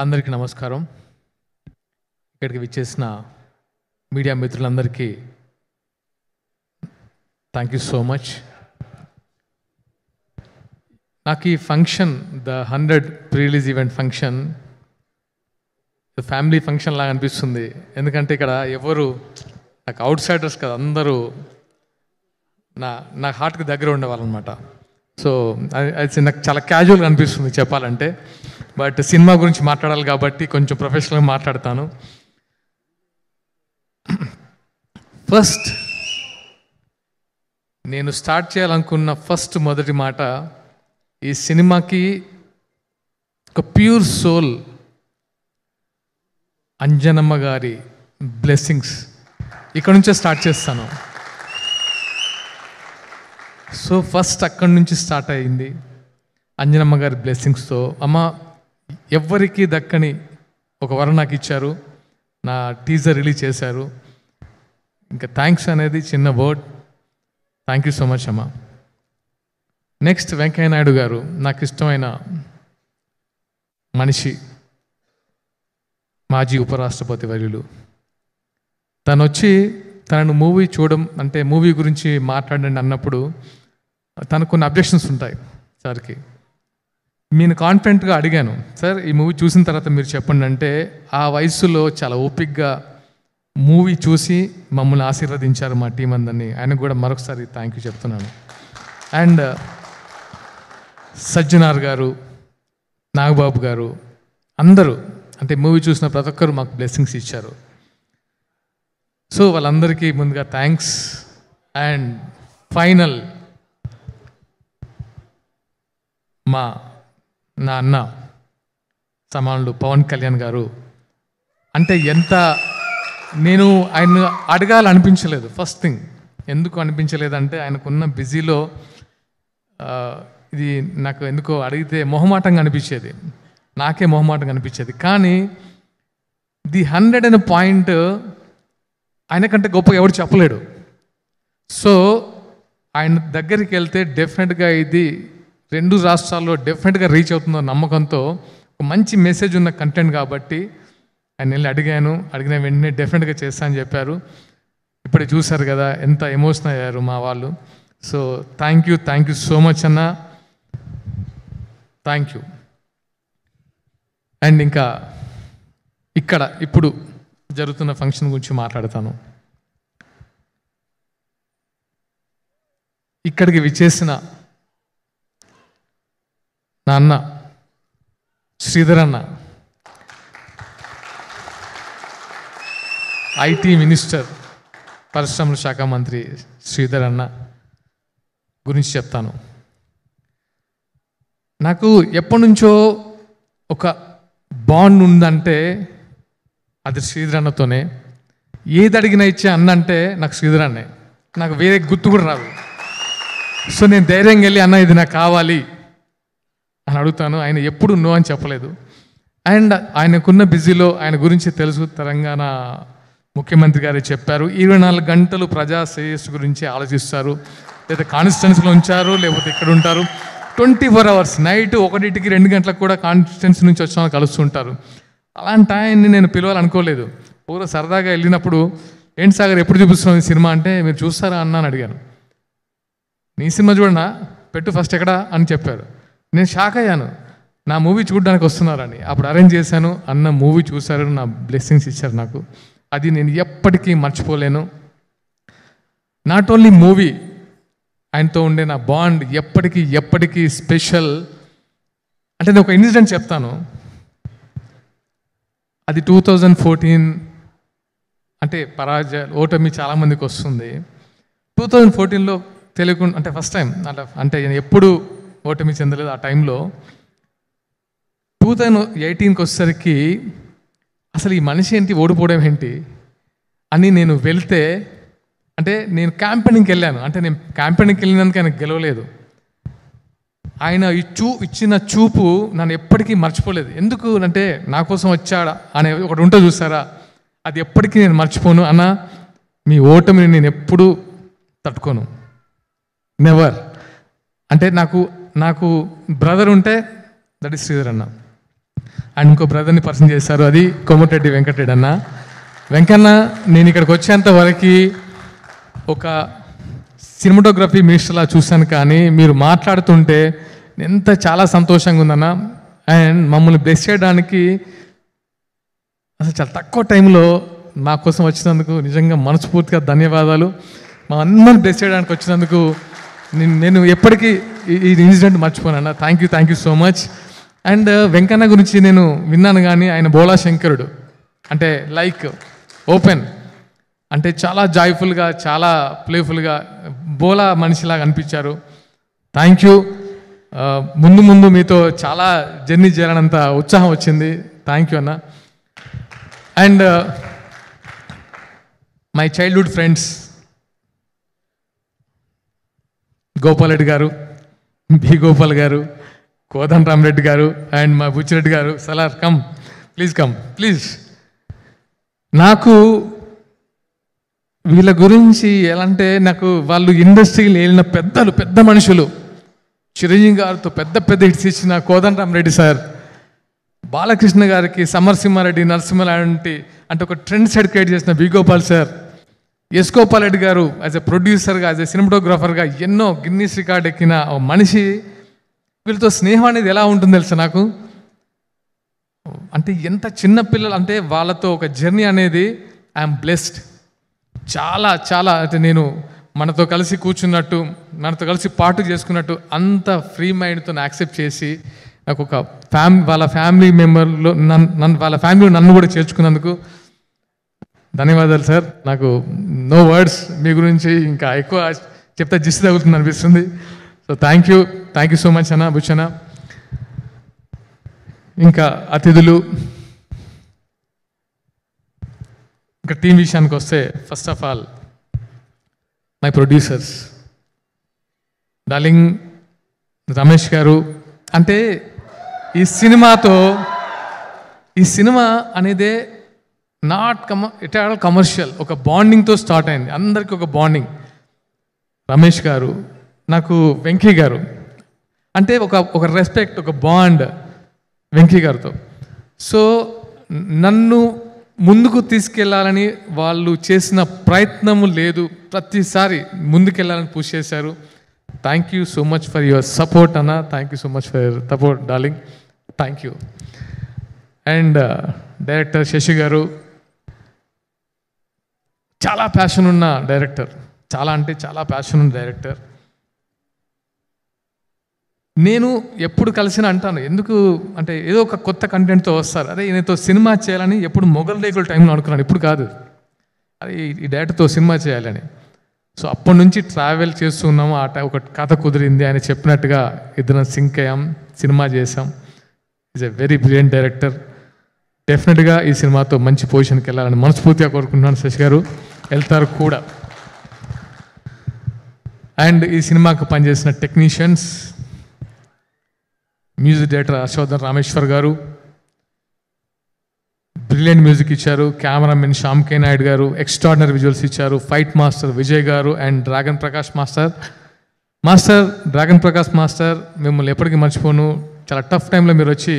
అందరికీ నమస్కారం. ఇక్కడికి విచ్చేసిన మీడియా మిత్రులందరికీ థ్యాంక్ యూ సో మచ్. నాకు ఈ function the 100 pre-release event function family function లాగా అనిపిస్తుంది. ఎందుకంటే ఇక్కడ ఎవరు నాకు అవుట్ సైడర్స్ కదా, అందరూ నా హార్ట్కి దగ్గర ఉండేవాళ్ళు అనమాట. సో అది నాకు చాలా క్యాజువల్గా అనిపిస్తుంది చెప్పాలంటే. బట్ సినిమా గురించి మాట్లాడాలి కాబట్టి కొంచెం ప్రొఫెషనల్గా మాట్లాడతాను. ఫస్ట్ నేను స్టార్ట్ చేయాలనుకున్న మొదటి మాట, ఈ సినిమాకి ఒక ప్యూర్ సోల్ అంజనమ్మ గారి బ్లెస్సింగ్స్ ఇక్కడ నుంచే స్టార్ట్ చేస్తాను. సో ఫస్ట్ అక్కడి నుంచి స్టార్ట్ అయింది అంజనమ్మ గారి బ్లెస్సింగ్స్తో. అమ్మ ఎవ్వరికీ దక్కని ఒక వరం నాకు ఇచ్చారు, నా టీజర్ రిలీజ్ చేశారు. ఇంకా థ్యాంక్స్ అనేది చిన్న word. Thank you so much అమ్మ. నెక్స్ట్ వెంకయ్య నాయుడు గారు, నాకు ఇష్టమైన మనిషి, మాజీ ఉపరాష్ట్రపతి వర్యులు. తను వచ్చి తనను మూవీ చూడడం అంటే మూవీ గురించి మాట్లాడండి అన్నప్పుడు తనకు కొన్ని అబ్జెక్షన్స్ ఉంటాయి సార్కి. నేను కాన్ఫిడెంట్గా అడిగాను, సార్ ఈ మూవీ చూసిన తర్వాత మీరు చెప్పండి అంటే ఆ వయసులో చాలా ఓపిక్గా మూవీ చూసి మమ్మల్ని ఆశీర్వదించారు మా టీం అందరినీ. ఆయనకు కూడా మరొకసారి థ్యాంక్ యూ చెప్తున్నాను. అండ్ సజ్జనార్ గారు, నాగబాబు గారు, అందరూ అంటే మూవీ చూసిన ప్రతి ఒక్కరు మాకు బ్లెస్సింగ్స్ ఇచ్చారు. సో వాళ్ళందరికీ ముందుగా థ్యాంక్స్. అండ్ ఫైనల్ నా అన్న సమానులు పవన్ కళ్యాణ్ గారు. అంటే ఎంత నేను ఆయన అడగాలనిపించలేదు. ఫస్ట్ థింగ్ ఎందుకు అనిపించలేదంటే ఆయనకున్న బిజీలో ఇది నాకు ఎందుకో అడిగితే మొహమాటంగా అనిపించేది, నాకే మొహమాటంగా అనిపించేది. కానీ ది 100 అనే పాయింట్ ఆయనకంటే గొప్ప ఎవరు చెప్పలేడు. సో ఆయన దగ్గరికి వెళ్తే డెఫినెట్గా ఇది 2 రాష్ట్రాల్లో డెఫినెట్గా రీచ్ అవుతుందో నమ్మకంతో ఒక మంచి మెసేజ్ ఉన్న కంటెంట్ కాబట్టి ఆయన వెళ్ళి అడిగిన వెంటనే డెఫినెట్గా చేస్తా అని చెప్పారు. ఇప్పుడే చూశారు కదా ఎంత ఎమోషనల్ అయ్యారు మా వాళ్ళు. So thank you so much అన్న, థ్యాంక్ యూ. అండ్ ఇంకా ఇప్పుడు జరుగుతున్న ఫంక్షన్ గురించి మాట్లాడతాను. ఇక్కడికి విచ్చేసిన నా అన్న శ్రీధర్ అన్న, ఐటీ మినిస్టర్, పరిశ్రమల శాఖ మంత్రి శ్రీధర్ అన్న గురించి చెప్తాను. నాకు ఎప్పటి నుంచో ఒక బాండ్ ఉందంటే అది శ్రీధర్ అన్నతోనే. ఏది అడిగినా ఇచ్చే అన్న అంటే నాకు శ్రీధర్ అన్నే, నాకు వేరే గుర్తు కూడా రాదు. సో నేను ధైర్యంగా వెళ్ళి అన్న ఇది నాకు కావాలి అని అడుగుతాను. ఆయన ఎప్పుడు నో అని చెప్పలేదు. అండ్ ఆయనకున్న బిజీలో ఆయన గురించి తెలుసు, తెలంగాణ ముఖ్యమంత్రి గారు చెప్పారు 24 గంటలు ప్రజా శ్రేయస్సు గురించి ఆలోచిస్తారు. లేదా కాన్స్టిట్యున్సీలో ఉంచారు, లేకపోతే ఇక్కడ ఉంటారు 24 hours. నైట్ 1కి 2 గంటలకు కూడా కాన్స్టిట్యున్సీ నుంచి వచ్చిన వాళ్ళు కలుస్తుంటారు. అలాంటి ఆయన్ని నేను పిలవాలనుకోలేదు. పూర్వ సరదాగా వెళ్ళినప్పుడు ఏంటి సాగర్ ఎప్పుడు చూపిస్తున్నావు ఈ సినిమా అంటే మీరు చూస్తారా అన్న అని అడిగాను. నీ సినిమా చూడనా, పెట్టు ఫస్ట్ ఎక్కడా అని చెప్పారు. నేను షాక్ అయ్యాను, నా మూవీ చూడడానికి వస్తున్నారని. అప్పుడు అరేంజ్ చేశాను, అన్న మూవీ చూశారు, నా బ్లెస్సింగ్స్ ఇచ్చారు నాకు. అది నేను ఎప్పటికీ మర్చిపోలేను. నాట్ ఓన్లీ మూవీ, ఆయనతో ఉండే నా బాండ్ ఎప్పటికీ స్పెషల్. అంటే నేను ఒక ఇన్సిడెంట్ చెప్తాను. అది 2014. అంటే ఓటమి చాలామందికి వస్తుంది. 2014లో తెలియకుండా అంటే ఫస్ట్ టైం అంటే నేను ఎప్పుడు ఓటమి చెందలేదు. ఆ టైంలో 2018కి వచ్చేసరికి అసలు ఈ మనిషి ఏంటి, ఓడిపోవడం ఏంటి అని నేను వెళ్తే, అంటే నేను క్యాంపెయినింగ్కి వెళ్ళాను. అంటే నేను క్యాంపెయినింగ్కి వెళ్ళినందుకు ఆయన గెలవలేదు. ఆయన ఇచ్చిన చూపు నన్ను ఎప్పటికీ మర్చిపోలేదు. ఎందుకు అంటే నా కోసం వచ్చాడా అనే ఒకటి ఉంటుంది చూసారా, అది ఎప్పటికీ నేను మర్చిపోను. అన్న మీ ఓటమిని నేను ఎప్పుడూ తట్టుకోను, నెవర్. అంటే నాకు బ్రదర్ ఉంటే దట్ ఈస్ శ్రీధర్ అన్న. అండ్ ఇంకో బ్రదర్ని పరిచయం చేశారు, అది కోమటిరెడ్డి వెంకటరెడ్డి అన్న. వెంకన్న, నేను ఇక్కడికి వచ్చేంత వరకు ఒక సినిమాటోగ్రఫీ మినిస్టర్లా చూశాను, కానీ మీరు మాట్లాడుతుంటే ఎంత చాలా సంతోషంగా ఉందన్న. అండ్ మమ్మల్ని బ్లెస్ చేయడానికి అసలు చాలా తక్కువ టైంలో నా కోసం వచ్చినందుకు నిజంగా మనస్ఫూర్తిగా ధన్యవాదాలు. మా అందరిని బ్లెస్ చేయడానికి వచ్చినందుకు నేను ఎప్పటికీ ఈ ఇన్సిడెంట్ మర్చిపోనన్నా. Thank you so much. And Venkanna గురించి నేను విన్నాను, కానీ ఆయన బోలా శంకరుడు, అంటే లైక్ ఓపెన్, అంటే చాలా జాయ్ఫుల్గా, చాలా ప్లేఫుల్గా బోలా మనిషిలాగా అనిపించారు. Thank you. ముందు మీతో చాలా జర్నీ చేయాలన్నంత ఉత్సాహం వచ్చింది. థ్యాంక్ యూ అన్న. And my childhood friends Gopal Reddy గారు, బి గోపాల్ గారు, కోదండ రామరెడ్డి గారు, అండ్ మా బుచ్చిరెడ్డి గారు. Salaar come please. నాకు వీళ్ళ గురించి ఎలా అంటే, నాకు వాళ్ళు ఇండస్ట్రీలో వెళ్ళిన పెద్ద మనుషులు, చిరంజీవి గారితో పెద్ద హిట్స్ ఇచ్చిన కోదండ రామరెడ్డి సార్, బాలకృష్ణ గారికి సమరసింహారెడ్డి, నరసింహ లాంటి అంటే ఒక ట్రెండ్ సెట్ క్రియేట్ చేసిన B Gopal sir, S Gopal Reddy garu as ఎ ప్రొడ్యూసర్గా, యాజ్ ఎ సినిమాటోగ్రాఫర్గా ఎన్నో గిన్నీస్ రికార్డ్ ఎక్కిన మనిషి. వీళ్ళతో స్నేహం అనేది ఎలా ఉంటుంది తెలుసా నాకు, అంటే ఎంత చిన్న పిల్లలు అంటే వాళ్ళతో ఒక జర్నీ అనేది ఐఎమ్ బ్లెస్డ్. చాలా అంటే నేను మనతో కలిసి కూర్చున్నట్టు, మనతో కలిసి పాటు చేసుకున్నట్టు అంత ఫ్రీ మైండ్తో యాక్సెప్ట్ చేసి నాకు ఒక వాళ్ళ ఫ్యామిలీ మెంబర్లో వాళ్ళ ఫ్యామిలీలో నన్ను కూడా చేర్చుకున్నందుకు ధన్యవాదాలు సార్. నాకు నో వర్డ్స్, మీ గురించి ఇంకా ఎక్కువ చెప్తే జిస్సు తగులుతుంది అనిపిస్తుంది. So thank you so much అన్న, బుచ్చన్న. ఇంకా అతిథులు, ఇంకా టీం విషయానికి వస్తే, first of all my producers, darling Ramesh గారు. అంటే ఈ సినిమా అనేదే ఇట్ ఆల్ కమర్షియల్, ఒక బాండింగ్తో స్టార్ట్ అయింది, అందరికీ ఒక బాండింగ్. రమేష్ గారు, నాకు వెంకీ గారు అంటే ఒక రెస్పెక్ట్, ఒక బాండ్ వెంకీ గారితో. సో నన్ను ముందుకు తీసుకెళ్లాలని వాళ్ళు చేసిన ప్రయత్నము లేదు, ప్రతిసారి ముందుకెళ్ళాలని పుష్ చేశారు. Thank you so much for your support అన్న. Thank you so much for your support darling. Thank you. And director Sasi గారు, చాలా ప్యాషన్ ఉన్న డైరెక్టర్, చాలా ప్యాషన్ ఉన్న డైరెక్టర్. నేను ఎప్పుడు కలిసిన అంటాను, ఎందుకు అంటే ఏదో ఒక కొత్త కంటెంట్తో వస్తారు, అదే ఈయనతో సినిమా చేయాలని ఎప్పుడు మొగల్ రేకుల టైంలో అనుకున్నాను, ఇప్పుడు కాదు, అదే ఈ డైరెక్టర్తో సినిమా చేయాలని. సో అప్పటి నుంచి ట్రావెల్ చేస్తున్నాము, ఒక కథ కుదిరింది, ఆయన చెప్పినట్టుగా ఇద్దరం సింక్ అయ్యాం, సినిమా చేసాం. Is a very brilliant director. డెఫినెట్గా ఈ సినిమాతో మంచి పొజిషన్కి వెళ్ళాలని మనస్ఫూర్తిగా కోరుకుంటున్నాను. శశి గారు వెళ్తారు కూడా. అండ్ ఈ సినిమాకు పనిచేసిన technicians, music director Harshavardhan Rameshwar garu brilliant music ఇచ్చారు, cameraman Shyam K Naidu garu extraordinary visuals ఇచ్చారు, fight master Vijay garu and dragon Prakash master మిమ్మల్ని ఎప్పటికీ మర్చిపోను. చాలా టఫ్ టైంలో మీరు వచ్చి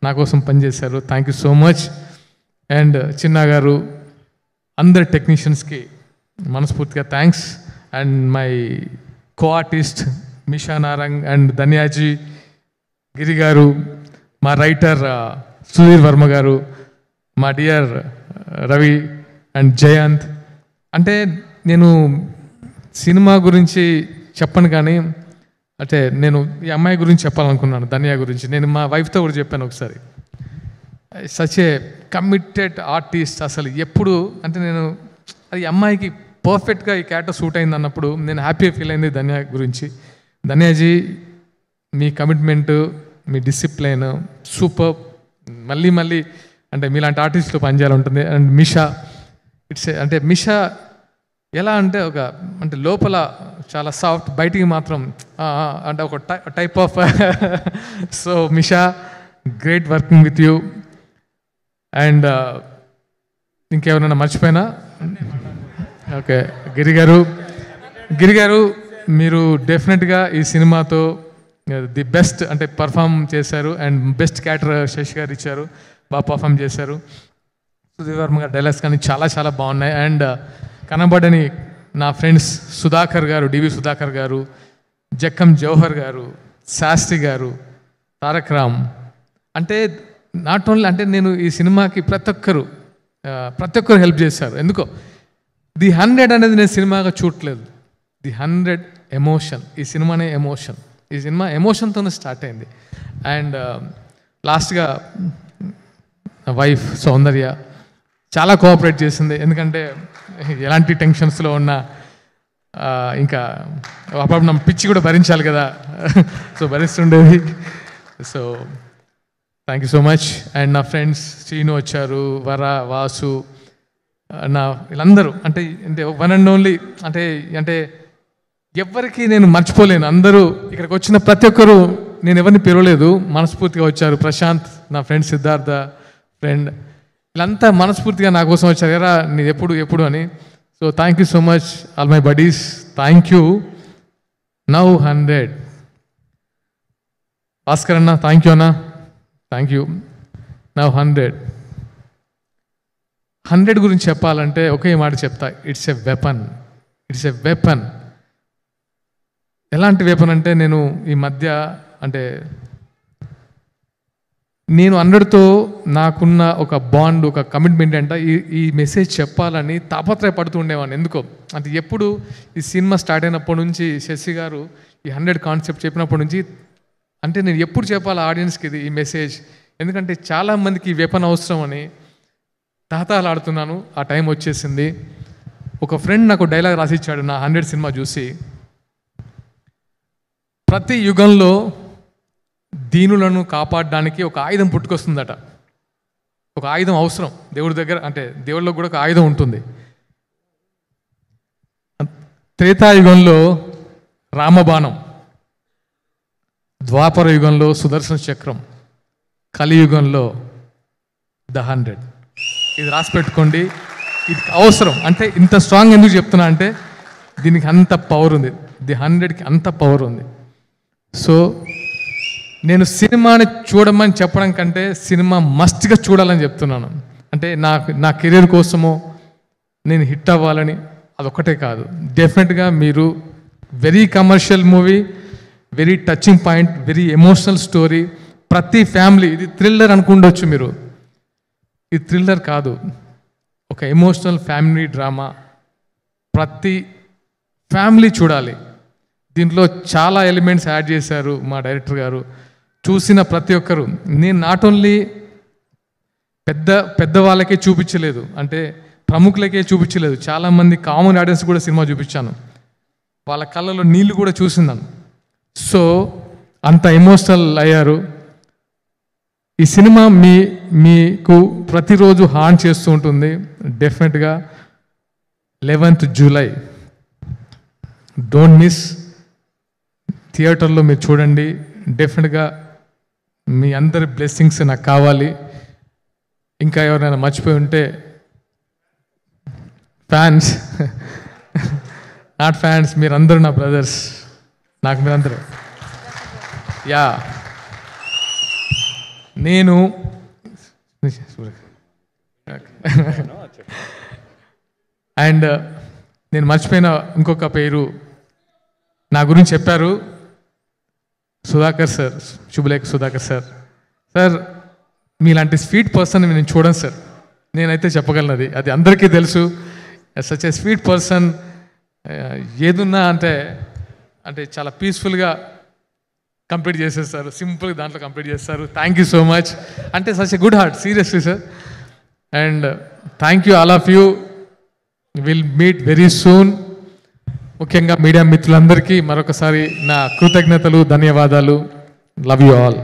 నా కోసం పనిచేశారు. Thank you so much. And Chinna గారు, అందరి టెక్నీషియన్స్కి మనస్ఫూర్తిగా thanks. And my co artist Misha Narang and ధన్యాజీ, గిరి గారు, మా రైటర్ సుధీర్ వర్మ గారు, మా డియర్ రవి అండ్ జయంత్. అంటే నేను సినిమా గురించి చెప్పను, కానీ అంటే నేను ఈ అమ్మాయి గురించి చెప్పాలనుకున్నాను, ధన్యా గురించి. నేను మా వైఫ్తో కూడా చెప్పాను ఒకసారి, సచ్ ఏ కమిటెడ్ ఆర్టిస్ట్. అసలు ఎప్పుడు అంటే నేను అది అమ్మాయికి పర్ఫెక్ట్గా ఈ క్యారెక్టర్ సూట్ అయింది అన్నప్పుడు నేను హ్యాపీగా ఫీల్ అయింది ధన్యా గురించి. ధన్యాజీ, మీ కమిట్మెంటు, మీ డిసిప్లైన్ సూపర్. మళ్ళీ అంటే మీలాంటి ఆర్టిస్ట్తో పనిచేయాలి ఉంటుంది. అండ్ మిషా, అంటే మిషా ఎలా అంటే అంటే లోపల చాలా సాఫ్ట్, బయటికి మాత్రం అంటే ఒక type of. So Misha, great working with you. And ఇంకెవరైనా మర్చిపోయినా? ఓకే, గిరి గారు మీరు డెఫినెట్గా ఈ సినిమాతో ది బెస్ట్ అంటే పర్ఫామ్ చేశారు. అండ్ బెస్ట్ క్యారెక్టర్ శశి గారు ఇచ్చారు, బాగా పర్ఫామ్ చేశారు. సుధీర్ వర్మ గారు డైలాగ్స్ కానీ చాలా చాలా బాగున్నాయి. అండ్ కనబడని నా ఫ్రెండ్స్ సుధాకర్ గారు, డివి సుధాకర్ గారు, జక్కం జవహర్ గారు, శాస్త్రి గారు, తారక్ రామ్, అంటే నాట్ ఓన్లీ అంటే నేను ఈ సినిమాకి ప్రతి ఒక్కరు హెల్ప్ చేశారు. ఎందుకో ది 100 అనేది నేను సినిమాగా చూడలేదు, ది 100 ఎమోషన్. ఈ సినిమానే ఎమోషన్, ఈ సినిమా ఎమోషన్తోనే స్టార్ట్ అయింది. అండ్ లాస్ట్గా నా వైఫ్ సౌందర్య చాలా కోఆపరేట్ చేసింది. ఎందుకంటే ఎలాంటి టెన్షన్స్లో ఉన్నా ఇంకా అప్పుడు నా పిచ్చి కూడా భరించాలి కదా, సో భరిస్తుండేది. So thank you so much. And నా ఫ్రెండ్స్ శ్రీను వచ్చారు, వర, వాసు, నా వీళ్ళందరూ అంటే వన్ అండ్ ఓన్లీ అంటే ఎవరికి నేను మర్చిపోలేను. అందరూ ఇక్కడికి వచ్చిన ప్రతి ఒక్కరూ, నేను ఎవరిని పిలవలేదు, మనస్ఫూర్తిగా వచ్చారు. ప్రశాంత్, నా ఫ్రెండ్ సిద్ధార్థ ఫ్రెండ్, వీళ్ళంతా మనస్ఫూర్తిగా నా కోసం వచ్చారు, ఎరా నీ ఎప్పుడు అని. So thank you so much all my buddies, thank you. Now 100. Bhaskar అన్న థ్యాంక్ యూ అన్న, థ్యాంక్ యూ. నౌ 100 గురించి చెప్పాలంటే ఒకే మాట చెప్తా, ఇట్స్ ఎ వెపన్. ఎలాంటి వెపన్ అంటే నేను ఈ మధ్య అంటే నేను 100తో నాకున్న ఒక బాండ్, ఒక కమిట్మెంట్ అంటే ఈ మెసేజ్ చెప్పాలని తాపత్రయపడుతూ ఉండేవాడిని. ఎందుకో అంటే ఎప్పుడు ఈ సినిమా స్టార్ట్ అయినప్పటి నుంచి శశి గారు ఈ 100 కాన్సెప్ట్ చెప్పినప్పటి నుంచి అంటే నేను ఎప్పుడు చెప్పాలి ఆడియన్స్కి ఈ మెసేజ్, ఎందుకంటే చాలామందికి ఈ వెపన్ అవసరం అని తాతాలాడుతున్నాను. ఆ టైం వచ్చేసింది. ఒక ఫ్రెండ్ నాకు డైలాగ్ రాసిచ్చాడు నా 100 సినిమా చూసి, ప్రతి యుగంలో దీనులను కాపాడడానికి ఒక ఆయుధం పుట్టుకొస్తుందట. ఒక ఆయుధం అవసరం దేవుడి దగ్గర, అంటే దేవుళ్ళలో కూడా ఒక ఆయుధం ఉంటుంది. త్రేతాయుగంలో రామబాణం, ద్వాపర యుగంలో సుదర్శన చక్రం, కలియుగంలో ద 100. ఇది రాసి పెట్టుకోండి, ఇది అవసరం. అంటే ఇంత స్ట్రాంగ్ ఎందుకు చెప్తున్నా అంటే దీనికి అంత పవర్ ఉంది, ది 100కి అంత పవర్ ఉంది. సో నేను సినిమాని చూడమని చెప్పడం కంటే సినిమా మస్ట్గా చూడాలని చెప్తున్నాను. అంటే నా కెరీర్ కోసమో నేను హిట్ అవ్వాలని అదొక్కటే కాదు, డెఫినెట్గా మీరు very commercial movie, very touching point, very emotional story. ప్రతి ఫ్యామిలీ, ఇది థ్రిల్లర్ అనుకుండొచ్చు మీరు, ఇది థ్రిల్లర్ కాదు, ఒక ఎమోషనల్ ఫ్యామిలీ డ్రామా. ప్రతి ఫ్యామిలీ చూడాలి. దీంట్లో చాలా ఎలిమెంట్స్ యాడ్ చేశారు మా డైరెక్టర్ గారు. చూసిన ప్రతి ఒక్కరు, నేను నాట్ ఓన్లీ పెద్దవాళ్ళకే చూపించలేదు, అంటే ప్రముఖులకే చూపించలేదు, చాలామంది కామన్ ఆడియన్స్ కూడా సినిమా చూపించాను. వాళ్ళ కళ్ళలో నీళ్లు కూడా చూసిందాను. సో అంత ఎమోషనల్ అయ్యారు. ఈ సినిమా మీకు ప్రతిరోజు హార్న్ చేస్తూ ఉంటుంది. డెఫినెట్గా 11th జూలై డోంట్ మిస్. థియేటర్లో మీరు చూడండి. డెఫినెట్గా మీ అందరి బ్లెస్సింగ్స్ నాకు కావాలి. ఇంకా ఎవరైనా మర్చిపోయి ఉంటే ఫ్యాన్స్, నాట్ ఫ్యాన్స్, మీరందరూ నా బ్రదర్స్, నాకు మీరందరూ. యా, నేను అండ్ నేను మర్చిపోయిన ఇంకొక పేరు నా గురించి చెప్పారు, సుధాకర్ సార్, శుభలేఖ సుధాకర్ సార్. సార్ మీలాంటి స్వీట్ పర్సన్ నేను చూడను సార్, నేనైతే చెప్పగలను, అది అందరికీ తెలుసు. సచ్ ఏ స్వీట్ పర్సన్, ఏదున్నా అంటే చాలా పీస్ఫుల్గా కంప్లీట్ చేసేస్తారు, సింపుల్గా దాంట్లో కంప్లీట్ చేస్తారు. Thank you so much. అంటే such a good heart, seriously sir. And thank you all of you. Will meet very soon. ముఖ్యంగా మీడియా మిత్రులందరికీ మరొకసారి నా కృతజ్ఞతలు, ధన్యవాదాలు. Love you all.